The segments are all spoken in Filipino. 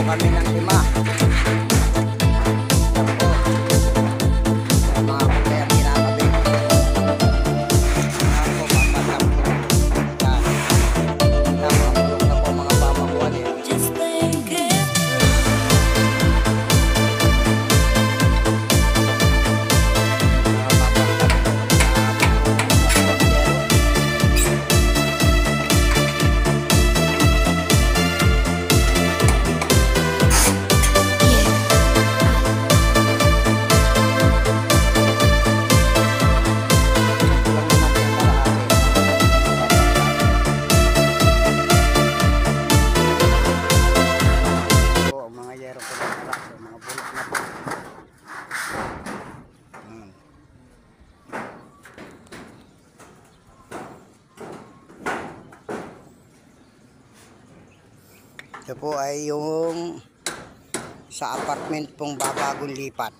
kami ng 5. Mga kuya, kinakabit. Ako, papatap ko. Nakapulong na po mga pamakuan eh. Just think it ito po ay yung sa apartment pong babagong lipat.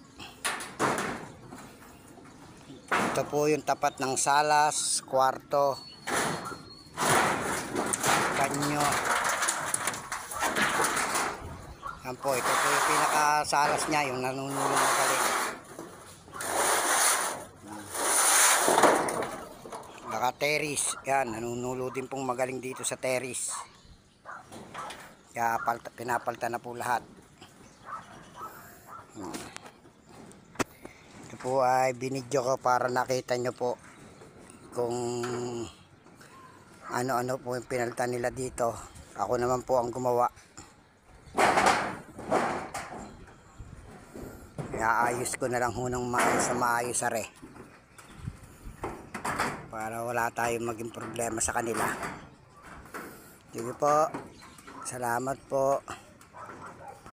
Ito po yung tapat ng salas, kwarto, banyo. Yan po, ito po yung pinakasalas niya, yung nanunulong na galing. Baka terrace, yan, nanunulo din pong magaling dito sa terrace. Kaya pinapalta na po lahat. Ito po ay binidyo ko para nakita nyo po kung ano-ano po yung pinalta nila dito. Ako naman po ang gumawa. Iaayos ko na lang hunang maayos are. Para wala tayong maging problema sa kanila. Sige po. Salamat po.